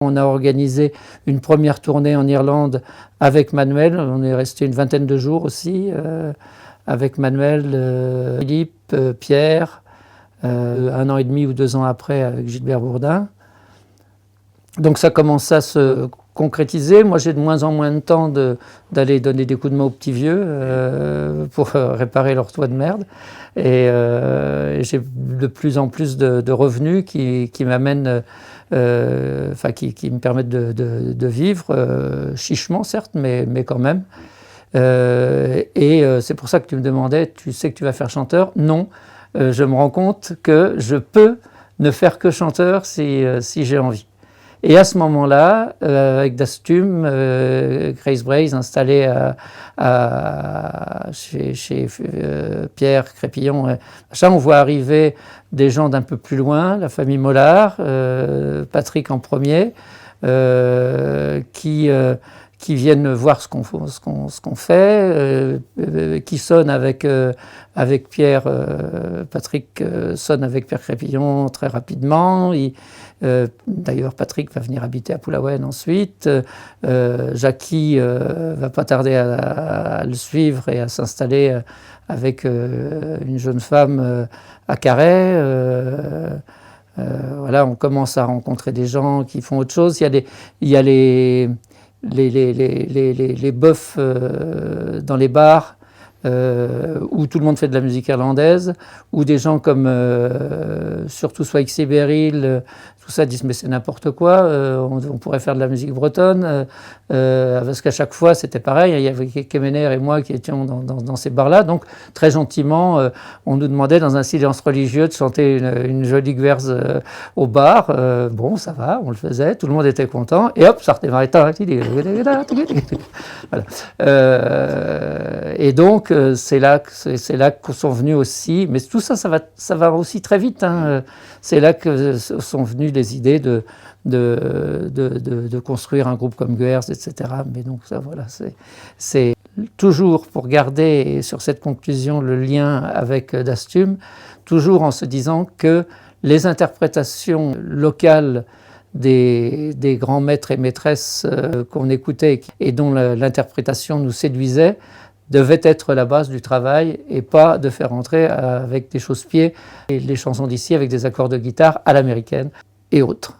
On a organisé une première tournée en Irlande avec Manuel. On est resté une vingtaine de jours aussi avec Manuel, Philippe, Pierre, 1 an et demi ou 2 ans après avec Gilbert Bourdin. Donc ça commence à se concrétiser. Moi j'ai de moins en moins de temps d'aller donner des coups de main aux petits vieux pour réparer leur toit de merde. Et j'ai de plus en plus de revenus qui m'amènent, qui me permettent de vivre, chichement certes, mais quand même. C'est pour ça que tu me demandais, tu sais que tu vas faire chanteur? Non, je me rends compte que je peux ne faire que chanteur si j'ai envie. Et à ce moment-là, avec Dastum, Grace Braze, installé chez Pierre Crépillon, on voit arriver des gens d'un peu plus loin, la famille Mollard, Patrick en premier, qui viennent voir ce qu'on fait, qui sonnent avec Pierre. Patrick sonne avec Pierre Crépillon très rapidement. D'ailleurs, Patrick va venir habiter à Pulawen ensuite. Jackie va pas tarder à le suivre et à s'installer avec une jeune femme à Carhaix. Voilà, on commence à rencontrer des gens qui font autre chose. Il y a les bœufs dans les bars où tout le monde fait de la musique irlandaise, où des gens comme surtout Swikes et Beryl, tout ça disent mais c'est n'importe quoi, on pourrait faire de la musique bretonne, parce qu'à chaque fois c'était pareil, il y avait Kemener et moi qui étions dans ces bars-là, donc très gentiment on nous demandait dans un silence religieux de chanter une jolie guerze au bar. Bon, ça va, on le faisait, tout le monde était content, et hop, ça redémarrait. Voilà. Et donc c'est là que sont venus aussi, mais tout ça, ça va aussi très vite, hein. C'est là que sont venues les idées de construire un groupe comme Guers, etc. Mais donc ça, voilà, c'est toujours pour garder sur cette conclusion le lien avec Dastum, toujours en se disant que les interprétations locales des grands maîtres et maîtresses qu'on écoutait et dont l'interprétation nous séduisait devait être la base du travail et pas de faire entrer avec des chausse-pieds et les chansons d'ici avec des accords de guitare à l'américaine et autres.